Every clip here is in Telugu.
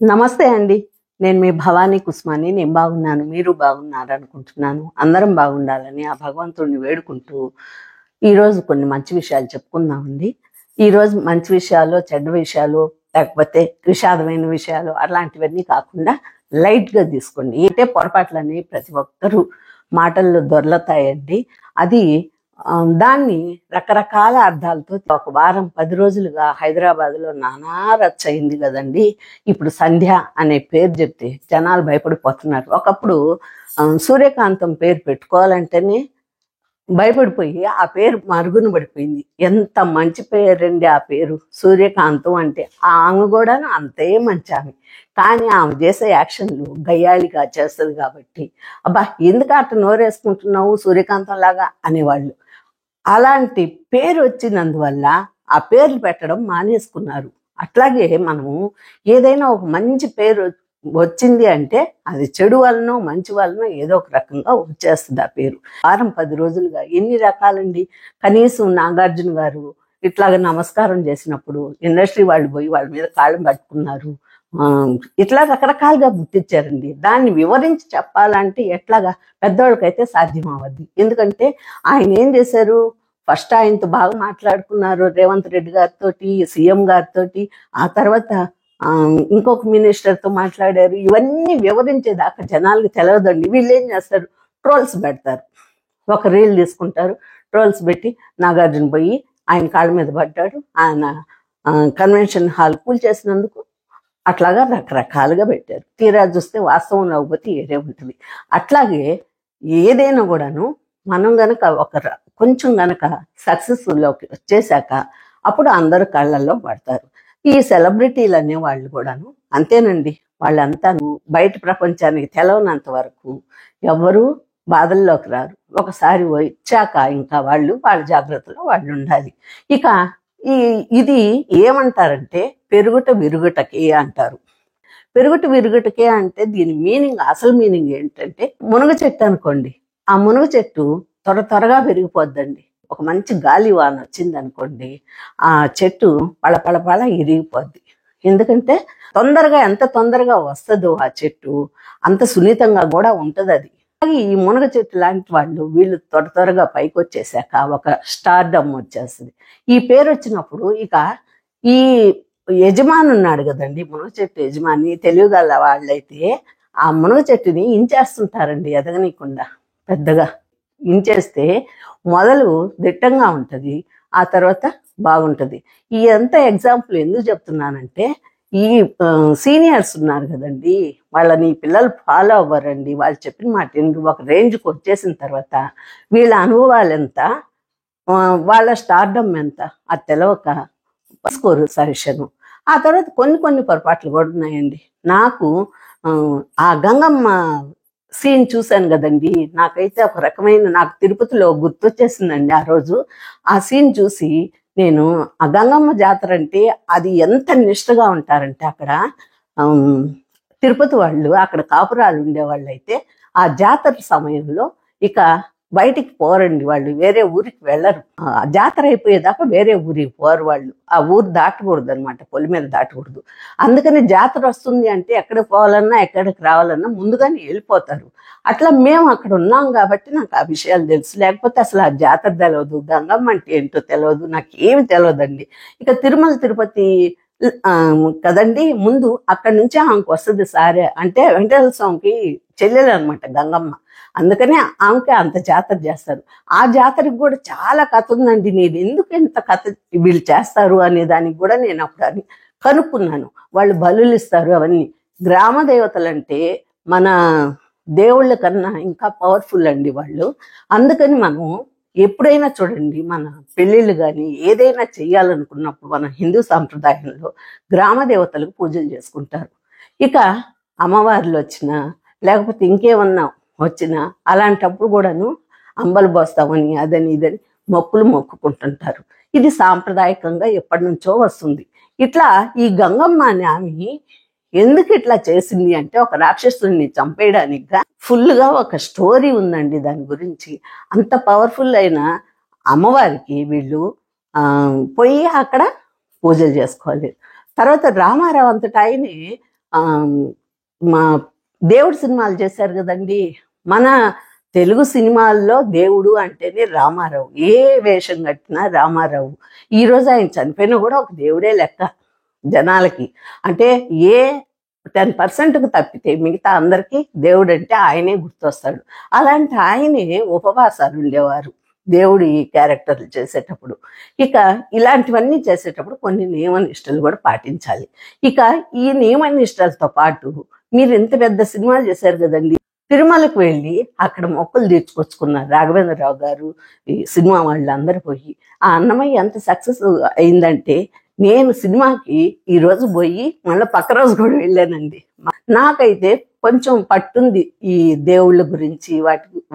నమస్తే అండి. నేను మీ భవానీ కుస్మాని. నేను బాగున్నాను. మీరు బాగున్నారనుకుంటున్నాను. అందరం బాగుండాలని ఆ భగవంతుడిని వేడుకుంటూ, ఈరోజు కొన్ని మంచి విషయాలు చెప్పుకుందామండి. ఈరోజు మంచి విషయాలు, చెడ్డ విషయాలు, లేకపోతే విషాదమైన విషయాలు అలాంటివన్నీ కాకుండా లైట్‌గా తీసుకోండి. అంటే పొరపాట్లనేవి ప్రతి ఒక్కరు మాటల్లో దొర్లతాయండి. అది దాన్ని రకరకాల అర్థాలతో ఒక వారం 10 రోజులుగా హైదరాబాద్‌లో నానా రచ్చ అయింది గదండీ! ఇప్పుడు సంధ్య అనే పేరు చెప్తే జనాలు భయపడిపోతున్నారు. ఒకప్పుడు సూర్యకాంతం పేరు పెట్టుకోవాలంటేనే భయపడిపోయి ఆ పేరు మరుగున పడిపోయింది. ఎంత మంచి పేరండి ఆ పేరు. సూర్యకాంతం అంటే ఆమె కూడాను అంతే మంచి ఆమె. కానీ ఆమె చేసే యాక్షన్లు గయ్యాళిగా చేస్తుంది కాబట్టి, అబ్బా ఎందుకు అట్ట నోరేసుకుంటున్నావు సూర్యకాంతం లాగా అనేవాళ్ళు. అలాంటి పేరు వచ్చినందువల్ల ఆ పేర్లు పెట్టడం మానేసుకున్నారు. అట్లాగే మనము ఏదైనా ఒక మంచి పేరు వచ్చింది అంటే అది చెడు వలనో మంచి వలనో ఏదో ఒక రకంగా వచ్చేస్తుంది ఆ పేరు. వారం 10 రోజులుగా ఎన్ని రకాలండి. కనీసం నాగార్జున గారు ఇట్లాగ నమస్కారం చేసినప్పుడు ఇండస్ట్రీ వాళ్ళు పోయి వాళ్ళ మీద కాళ్ళం పట్టుకున్నారు. ఇట్లా రకరకాలుగా గుర్తించారండి. దాన్ని వివరించి చెప్పాలంటే ఎట్లాగా పెద్దవాళ్ళకైతే సాధ్యం అవ్వద్ది. ఎందుకంటే ఆయన ఏం చేశారు, ఫస్ట్ ఆయనతో బాగా మాట్లాడుకున్నారు రేవంత్ రెడ్డి గారితో, సీఎం గారితో. ఆ తర్వాత ఇంకొక మినిస్టర్తో మాట్లాడారు. ఇవన్నీ వివరించేదాకా జనాలకు తెలియదండి. వీళ్ళు ఏం చేస్తారు, ట్రోల్స్ పెడతారు. ఒక రీల్ తీసుకుంటారు, ట్రోల్స్ పెట్టి నాగార్జున పోయి ఆయన కాళ్ళ మీద పడ్డాడు, ఆయన కన్వెన్షన్ హాల్ కూల్చేసినందుకు అట్లాగా రకరకాలుగా పెట్టారు. తీరా చూస్తే వాస్తవం లేకపోతే ఏదే ఉంటుంది. అట్లాగే ఏదైనా కూడాను మనం గనక కొంచెం గనక సక్సెస్ఫుల్లోకి వచ్చేసాక అప్పుడు అందరు కళ్ళల్లో పడతారు. ఈ సెలబ్రిటీలు అనే వాళ్ళు కూడాను అంతేనండి. వాళ్ళంతా బయట ప్రపంచానికి తెలవనంత వరకు ఎవరు బాధల్లోకి రారు. ఒకసారి వచ్చాక ఇంకా వాళ్ళ జాగ్రత్తలో వాళ్ళు ఉండాలి. ఇక ఇది ఏమంటారంటే పెరుగుట విరుగుటకే అంటారు. పెరుగుట విరుగుటకే అంటే దీని మీనింగ్, అసలు మీనింగ్ ఏంటంటే, మునగ చెట్టు అనుకోండి. ఆ మునగ చెట్టు త్వరగా పెరిగిపోద్దండి. ఒక మంచి గాలి వాన వచ్చింది అనుకోండి, ఆ చెట్టు పళ ఇరిగిపోద్ది. ఎందుకంటే ఎంత తొందరగా వస్తుందో ఆ చెట్టు అంత సున్నితంగా కూడా ఉంటుంది అది. ఈ మునగ చెట్టు లాంటి వాళ్ళు వీళ్ళు త్వరగా పైకి వచ్చేసాక ఒక స్టార్డమ్ వచ్చేస్తుంది. ఈ పేరు వచ్చినప్పుడు ఇక ఈ యజమాని ఉన్నాడు కదండి, మునగ చెట్టు యజమాని తెలియగల వాళ్ళైతే ఆ మునగ చెట్టుని ఇంచేస్తుంటారండి ఎదగనీయకుండా. పెద్దగా ఇంచేస్తే మొదలు దిట్టంగా ఉంటుంది, ఆ తర్వాత బాగుంటుంది. ఈ ఎంత ఎగ్జాంపుల్ ఎందుకు చెప్తున్నానంటే, ఈ సీనియర్స్ ఉన్నారు కదండి, వాళ్ళని పిల్లలు ఫాలో అవ్వరండి. వాళ్ళు చెప్పిన మాట ఒక రేంజ్కి వచ్చేసిన తర్వాత వీళ్ళ అనుభవాలు ఎంత, వాళ్ళ స్టార్డమ్ ఎంత అది తెలవక స్కోరు సజెషను. ఆ తర్వాత కొన్ని పొరపాట్లు కూడా ఉన్నాయండి. నాకు ఆ గంగమ్మ సీన్ చూశాను కదండి, నాకైతే ఒక రకమైన నాకు తిరుపతిలో గుర్తొచ్చేసిందండి ఆ రోజు. ఆ సీన్ చూసి నేను ఆ గంగమ్మ జాతర అంటే అది ఎంత నిష్టగా ఉంటారంటే అక్కడ తిరుపతి వాళ్ళు, అక్కడ కాపురాలు ఉండేవాళ్ళు అయితే ఆ జాతర సమయంలో ఇక బయటికి పోరండి వాళ్ళు, వేరే ఊరికి వెళ్ళరు. ఆ జాతర అయిపోయేదాకా వేరే ఊరికి పోరు వాళ్ళు. ఆ ఊరు దాటకూడదు అనమాట, పొలి మీద దాటకూడదు. అందుకని జాతర వస్తుంది అంటే ఎక్కడికి పోవాలన్నా ఎక్కడికి రావాలన్నా ముందుగానే వెళ్ళిపోతారు. అట్లా మేము అక్కడ ఉన్నాం కాబట్టి నాకు ఆ విషయాలు తెలుసు. లేకపోతే అసలు ఆ జాతర తెలియదు, గంగమ్మ అంటే ఏంటో తెలియదు, నాకు ఏమి తెలియదండి. ఇక తిరుపతి కదండి, ముందు అక్కడి నుంచి ఆమెకు వస్తుంది సారే అంటే వెంకటేశ్వర స్వామికి చెల్లెలు అనమాట గంగమ్మ. అందుకనే ఆమెకి అంత జాతర చేస్తారు. ఆ జాతరకి కూడా చాలా కథ ఉందండి. నేను ఎందుకు ఎంత కథ వీళ్ళు చేస్తారు అనే దానికి కూడా నేను అప్పుడు అని కనుక్కున్నాను. వాళ్ళు బలులు ఇస్తారు అవన్నీ. గ్రామ దేవతలంటే మన దేవుళ్ళ కన్నా ఇంకా పవర్ఫుల్ అండి వాళ్ళు. అందుకని మనం ఎప్పుడైనా చూడండి, మన పెళ్ళిళ్ళు కానీ ఏదైనా చెయ్యాలనుకున్నప్పుడు మన హిందూ సాంప్రదాయంలో గ్రామ దేవతలకు పూజలు చేసుకుంటారు. ఇక అమ్మవార్లు వచ్చినా లేకపోతే ఇంకేమన్నా వచ్చినా అలాంటప్పుడు కూడాను అంబలు పోస్తామని అదని ఇదని మొక్కుకుంటుంటారు. ఇది సాంప్రదాయకంగా ఎప్పటి నుంచో వస్తుంది. ఇట్లా ఈ గంగమ్మ అనే ఆమె ఎందుకు ఇట్లా చేసింది అంటే, ఒక రాక్షసుని చంపేయడానికి ఫుల్గా ఒక స్టోరీ ఉందండి దాని గురించి. అంత పవర్ఫుల్ అయిన అమ్మవారికి వీళ్ళు పోయి అక్కడ పూజలు చేసుకోవాలి. తర్వాత రామారావు అంతటా ఆయనే ఆ, మా దేవుడు సినిమాలు చేశారు కదండి. మన తెలుగు సినిమాల్లో దేవుడు అంటేనే రామారావు. ఏ వేషం కట్టినా రామారావు. ఈరోజు ఆయన చనిపోయినా కూడా ఒక దేవుడే లెక్క జనాలకి. అంటే ఏ 10%కు తప్పితే మిగతా అందరికీ దేవుడు అంటే ఆయనే గుర్తొస్తాడు. అలాంటి ఆయనే ఉపవాసాలు ఉండేవారు దేవుడు ఈ క్యారెక్టర్లు చేసేటప్పుడు. ఇక ఇలాంటివన్నీ చేసేటప్పుడు కొన్ని నియమ నిష్టలు కూడా పాటించాలి. ఇక ఈ నియమ నిష్టలతో పాటు మీరు ఇంత పెద్ద సినిమాలు చేశారు కదండి, తిరుమలకు వెళ్ళి అక్కడ మొక్కులు తీర్చుకొచ్చుకున్నారు రాఘవేంద్రరావు గారు, ఈ సినిమా వాళ్ళు అందరు పోయి. ఆ అన్నమయ్య ఎంత సక్సెస్ అయిందంటే నేను సినిమాకి ఈ రోజు పోయి మళ్ళీ పక్క రోజు కూడా వెళ్ళానండి. నాకైతే కొంచెం పట్టుంది ఈ దేవుళ్ళ గురించి,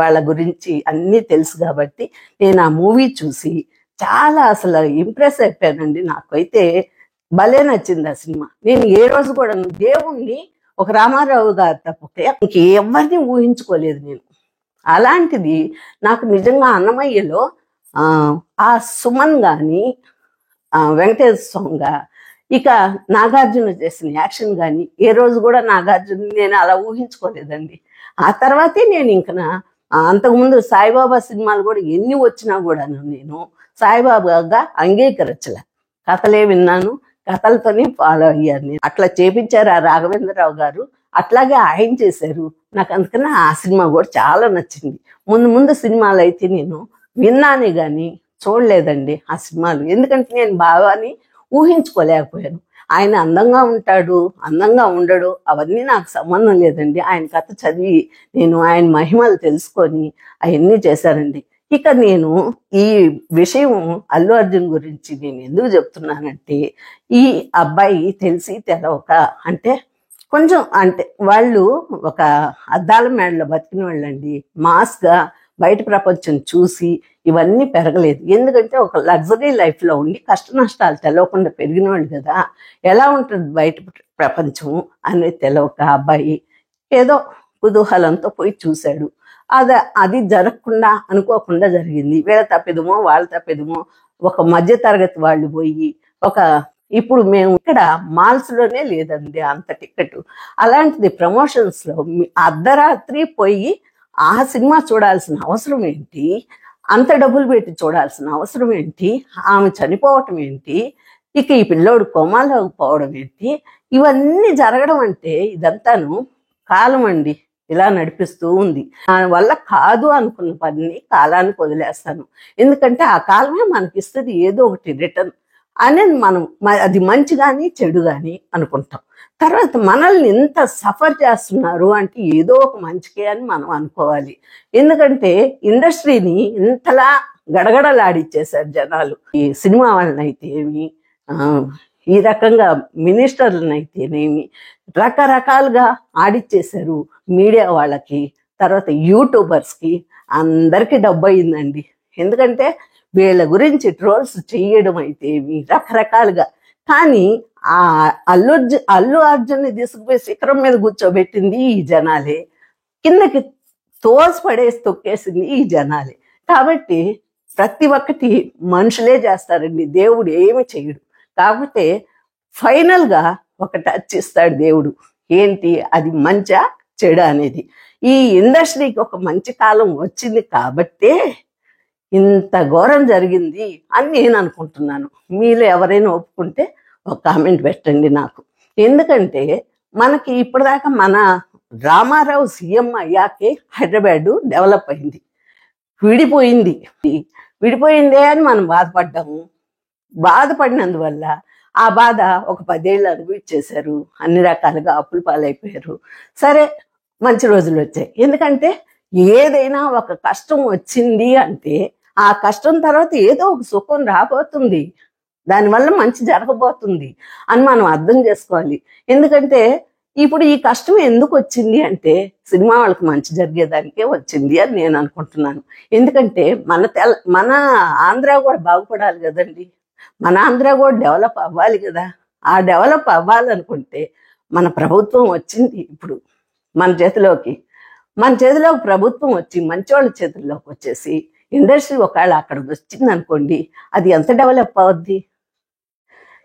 వాళ్ళ గురించి అన్నీ తెలుసు కాబట్టి నేను ఆ మూవీ చూసి చాలా అసలు ఇంప్రెస్ అయిపోయానండి. నాకైతే భలే నచ్చింది ఆ సినిమా. నేను ఏ రోజు కూడా దేవుణ్ణి ఒక రామారావు గారు తప్పితే ఇంకెవరిని ఊహించుకోలేదు నేను. అలాంటిది నాకు నిజంగా అన్నమయ్యలో ఆ సుమన్ కానీ, వెంకటేశ్వర స్వామిగా, ఇక నాగార్జున చేసిన యాక్షన్ కానీ ఏ రోజు కూడా నాగార్జున నేను అలా ఊహించుకోలేదండి. ఆ తర్వాతే నేను ఇంక అంతకుముందు సాయిబాబా సినిమాలు కూడా ఎన్ని వచ్చినా కూడా నేను సాయిబాబాగా అంగీకరించలే. కథలే విన్నాను, కథలతోనే ఫాలో అయ్యాను నేను. అట్లా చేపించారు ఆ రాఘవేంద్రరావు గారు, అట్లాగే ఆయన చేశారు. నాకు అందుకని ఆ సినిమా కూడా చాలా నచ్చింది. ముందు ముందు సినిమాలు అయితే నేను విన్నానే కానీ చూడలేదండి ఆ సినిమాలు. ఎందుకంటే నేను బాబాని ఊహించుకోలేకపోయాను. ఆయన అందంగా ఉంటాడు, అందంగా ఉండడు, అవన్నీ నాకు సంబంధం లేదండి. ఆయన కథ చదివి నేను ఆయన మహిమలు తెలుసుకొని అవన్నీ చేశానండి. ఇక నేను ఈ విషయం అల్లు అర్జున్ గురించి నేను ఎందుకు చెప్తున్నానంటే, ఈ అబ్బాయి తెలిసి తెలవక, అంటే కొంచెం, అంటే వాళ్ళు ఒక అద్దాల మేడలో బతికిన వాళ్ళండి. మాస్గా బయట ప్రపంచం చూసి ఇవన్నీ పెరగలేదు. ఎందుకంటే ఒక లగ్జరీ లైఫ్లో ఉండి కష్ట నష్టాలు తెలవకుండా పెరిగిన వాళ్ళు కదా. ఎలా ఉంటుంది బయట ప్రపంచం అనేది తెలవక అబ్బాయి ఏదో కుతూహలంతో పోయి చూశాడు. అది జరగకుండా అనుకోకుండా జరిగింది. వీళ్ళ తప్పిదమో వాళ్ళ తప్పిదమో ఒక మధ్య తరగతి వాళ్ళు పోయి ఇప్పుడు మేము ఇక్కడ మాల్స్లోనే లేదండి అంత టికెట్. అలాంటిది ప్రమోషన్స్లో అర్ధరాత్రి పోయి ఆ సినిమా చూడాల్సిన అవసరం ఏంటి, అంత డబ్బులు పెట్టి చూడాల్సిన అవసరం ఏంటి, ఆమె చనిపోవటం ఏంటి, ఇక ఈ పిల్లోడు కోమాలోకి పోవడం ఏంటి, ఇవన్నీ జరగడం అంటే ఇదంతాను కాలం అండి ఇలా నడిపిస్తూ ఉంది. వల్ల కాదు అనుకున్న పనిని కాలానికి వదిలేస్తాను. ఎందుకంటే ఆ కాలమే మనకిస్తుంది ఏదో ఒకటి రిటర్న్ అనేది. మనం అది మంచి కానీ చెడు కానీ అనుకుంటాం. తర్వాత మనల్ని ఇంత సఫర్ చేస్తున్నారు అంటే ఏదో ఒక మంచికే అని మనం అనుకోవాలి. ఎందుకంటే ఇండస్ట్రీని ఇంతలా గడగడలాడిచ్చేశారు జనాలు. ఈ సినిమా వాళ్ళనైతే ఏమి, ఈ రకంగా మినిస్టర్లనైతేనేమి రకరకాలుగా ఆడిచ్చేశారు. మీడియా వాళ్ళకి, తర్వాత యూట్యూబర్స్కి, అందరికీ డబ్బు అయిందండి. ఎందుకంటే వీళ్ళ గురించి ట్రోల్స్ చేయడం అయితే రకరకాలుగా. కానీ ఆ అల్లు అర్జున్ని తీసుకుపోయి శిఖరం మీద కూర్చోబెట్టింది ఈ జనాలే, కిందకి పడేసి తొక్కేసింది ఈ జనాలే. కాబట్టి ప్రతి ఒక్కటి మనుషులే చేస్తారండి, దేవుడు ఏమి చేయడు. కాకపోతే ఫైనల్గా ఒక టచ్ ఇస్తాడు దేవుడు. ఏంటి అది, మంచా చెడు అనేది. ఈ ఇండస్ట్రీకి ఒక మంచి కాలం వచ్చింది కాబట్టే ఇంత ఘోరం జరిగింది అని నేను అనుకుంటున్నాను. మీలో ఎవరైనా ఒప్పుకుంటే ఒక కామెంట్ పెట్టండి నాకు. ఎందుకంటే మనకి ఇప్పటిదాకా మన రామారావు సీఎం అయ్యాకే హైదరాబాదు డెవలప్ అయింది. విడిపోయిందే అని మనం బాధపడ్డాము. బాధపడినందువల్ల ఆ బాధ ఒక 10 ఏళ్ళు అనుభవించేశారు. అన్ని రకాలుగా అప్పుల పాలైపోయారు. సరే, మంచి రోజులు వచ్చాయి. ఎందుకంటే ఏదైనా ఒక కష్టం వచ్చింది అంటే ఆ కష్టం తర్వాత ఏదో ఒక సుఖం రాబోతుంది, దానివల్ల మంచి జరగబోతుంది అని మనం అర్థం చేసుకోవాలి. ఎందుకంటే ఇప్పుడు ఈ కష్టం ఎందుకు వచ్చింది అంటే సినిమా వాళ్ళకి మంచి జరిగేదానికే వచ్చింది అని నేను అనుకుంటున్నాను. ఎందుకంటే మన ఆంధ్ర కూడా బాగుపడాలి కదండి. మన ఆంధ్ర కూడా డెవలప్ అవ్వాలి కదా. ఆ డెవలప్ అవ్వాలనుకుంటే మన ప్రభుత్వం వచ్చింది ఇప్పుడు మన చేతిలోకి ప్రభుత్వం వచ్చి మంచి వాళ్ళ చేతుల్లోకి వచ్చేసి ఇండస్ట్రీ ఒకవేళ అక్కడికి వచ్చింది అనుకోండి, అది ఎంత డెవలప్ అవుద్ది.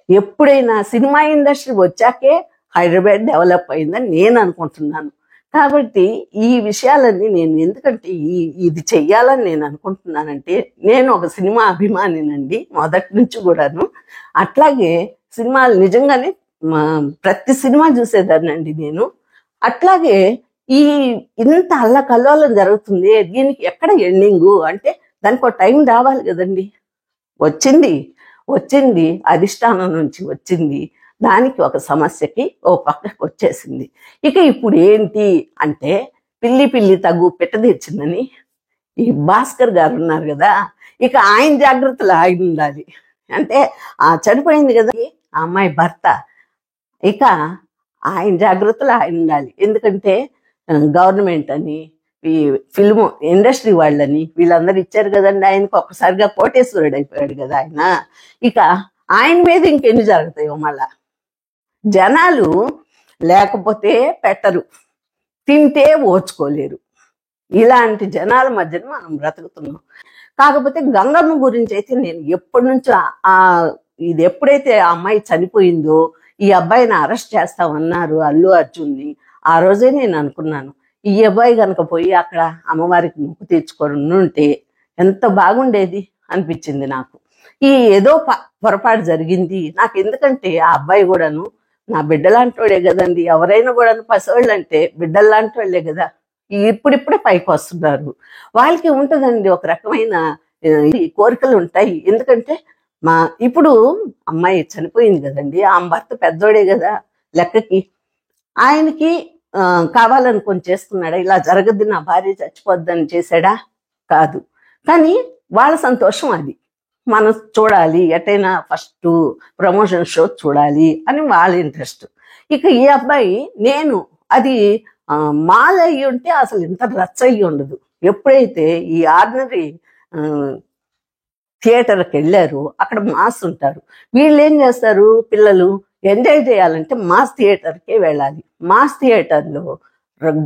ఎప్పుడైనా సినిమా ఇండస్ట్రీ వచ్చాకే హైదరాబాద్ డెవలప్ అయిందని నేను అనుకుంటున్నాను. కాబట్టి ఈ విషయాలన్నీ నేను ఎందుకంటే ఇది చెయ్యాలని నేను అనుకుంటున్నానంటే, నేను ఒక సినిమా అభిమానినండి మొదటి నుంచి కూడాను. అట్లాగే సినిమాలు నిజంగానే ప్రతి సినిమా చూసేదాన్నండి నేను. అట్లాగే ఈ ఇంత అల్లకల్లోలం జరుగుతుంది, దీనికి ఎక్కడ ఎండింగు అంటే దానికి ఒక టైం రావాలి కదండి. వచ్చింది వచ్చింది అధిష్టానం నుంచి వచ్చింది, దానికి ఒక సమస్యకి ఓ పక్కకు వచ్చేసింది. ఇక ఇప్పుడు ఏంటి అంటే, పిల్లి పిల్లి తగు పెట్టదీర్చిందని ఈ భాస్కర్ గారు ఉన్నారు కదా, ఇక ఆయన జాగ్రత్తలు ఆయన ఉండాలి. అంటే చనిపోయింది కదా ఆ అమ్మాయి భర్త, ఇక ఆయన జాగ్రత్తలు ఆయన ఉండాలి. ఎందుకంటే గవర్నమెంట్ అని, ఈ ఫిల్మ్ ఇండస్ట్రీ వాళ్ళని వీళ్ళందరూ ఇచ్చారు కదండి ఆయనకు. ఒక్కసారిగా కోటేశ్వరుడు అయిపోయాడు కదా ఆయన. ఇక ఆయన మీద ఇంకెన్ని జరుగుతాయో మళ్ళా. జనాలు లేకపోతే పెట్టరు, తింటే ఓర్చుకోలేరు. ఇలాంటి జనాల మధ్యన మనం బ్రతుకుతున్నాం. కాకపోతే గంగమ్మ గురించి అయితే నేను ఎప్పటి నుంచో ఇది ఎప్పుడైతే ఆ అమ్మాయి చనిపోయిందో, ఈ అబ్బాయిని అరెస్ట్ చేస్తామన్నారు అల్లు అర్జున్ని, ఆ రోజే నేను అనుకున్నాను, ఈ అబ్బాయి కనుక పోయి అక్కడ అమ్మవారికి మొక్కు తీర్చుకొని ఉంటే ఎంత బాగుండేది అనిపించింది నాకు. ఈ ఏదో పొరపాటు జరిగింది నాకు. ఎందుకంటే ఆ అబ్బాయి కూడాను నా బిడ్డలాంటి వాడే కదండి. ఎవరైనా కూడా పసివాళ్ళు అంటే బిడ్డల్లాంటి వాళ్ళే కదా. ఇప్పుడిప్పుడే పైకి వస్తున్నారు. వాళ్ళకి ఉంటుందండి ఒక రకమైన కోరికలు ఉంటాయి. ఎందుకంటే ఇప్పుడు అమ్మాయి చనిపోయింది కదండి, ఆ భర్త పెద్దోడే కదా లెక్కకి. ఆయనకి కావాలనుకొని చేసుకున్నాడా? ఇలా జరగద్దు, నా భార్య చచ్చిపోద్దని చేశాడా? కాదు. కానీ వాళ్ళ సంతోషం అది. మనం చూడాలి, ఎటైనా ఫస్ట్ ప్రమోషన్ షో చూడాలి అని వాళ్ళ ఇంట్రెస్ట్. ఇక ఈ అబ్బాయి నేను అది మాల్ అయ్యి ఉంటే అసలు ఇంత రచ్చ అయ్యి ఉండదు. ఎప్పుడైతే ఈ ఆర్డినరీ థియేటర్కి వెళ్ళారు, అక్కడ మాస్ ఉంటారు. వీళ్ళు ఏం చేస్తారు, పిల్లలు ఎంజాయ్ చేయాలంటే మాస్ థియేటర్కే వెళ్ళాలి. మాస్ థియేటర్లో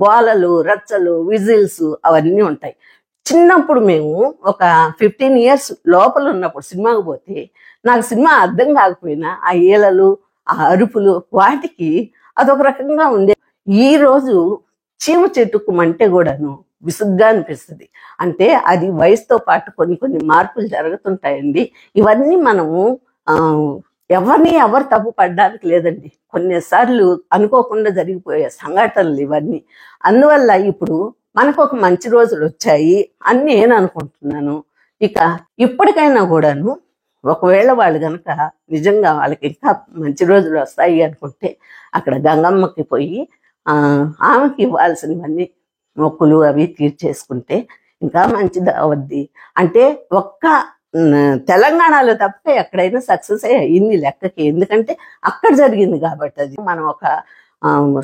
గోలలు, రచ్చలు, విజిల్స్ అవన్నీ ఉంటాయి. చిన్నప్పుడు మేము ఒక 15 years లోపల ఉన్నప్పుడు సినిమాకి పోతే నాకు సినిమా అర్థం కాకపోయినా ఆ ఈలలు, ఆ అరుపులు, వాటికి అదొక రకంగా ఉండే. ఈ రోజు చీమ చెట్టుకుమంటే కూడాను విసుగ్గా అనిపిస్తుంది. అంటే అది వయసుతో పాటు కొన్ని మార్పులు జరుగుతుంటాయండి. ఇవన్నీ మనము ఎవరు తప్పు పడడానికి లేదండి. కొన్నిసార్లు అనుకోకుండా జరిగిపోయే సంఘటనలు ఇవన్నీ. అందువల్ల ఇప్పుడు మనకు ఒక మంచి రోజులు వచ్చాయి అని నేను అనుకుంటున్నాను. ఇక ఇప్పటికైనా కూడాను ఒకవేళ వాళ్ళు కనుక నిజంగా వాళ్ళకి ఇంకా మంచి రోజులు వస్తాయి అనుకుంటే అక్కడ గంగమ్మకి పోయి ఆమెకి ఇవ్వాల్సినవన్నీ మొక్కులు అవి తీర్చేసుకుంటే ఇంకా మంచిది అవద్ది. అంటే ఒక్క తెలంగాణలో తప్ప ఎక్కడైనా సక్సెస్ అయ్యింది లెక్కకి. ఎందుకంటే అక్కడ జరిగింది కాబట్టి. అది మనం ఒక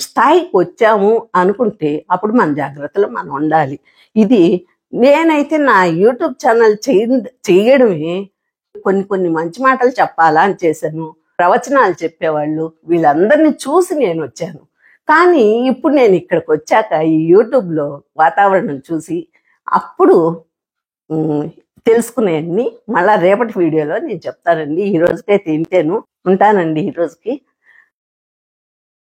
స్థాయికి వచ్చాము అనుకుంటే అప్పుడు మన జాగ్రత్తలో మనం ఉండాలి. ఇది నేనైతే నా యూట్యూబ్ ఛానల్ చేయడమే కొన్ని మంచి మాటలు చెప్పాలా అని చేశాను. ప్రవచనాలు చెప్పేవాళ్ళు వీళ్ళందరినీ చూసి నేను వచ్చాను. కానీ ఇప్పుడు నేను ఇక్కడికి వచ్చాక ఈ యూట్యూబ్లో వాతావరణం చూసి అప్పుడు తెలుసుకునేవన్నీ మళ్ళా రేపటి వీడియోలో నేను చెప్తానండి. ఈ రోజుకైతే ఇంతేను, ఉంటానండి ఈ రోజుకి.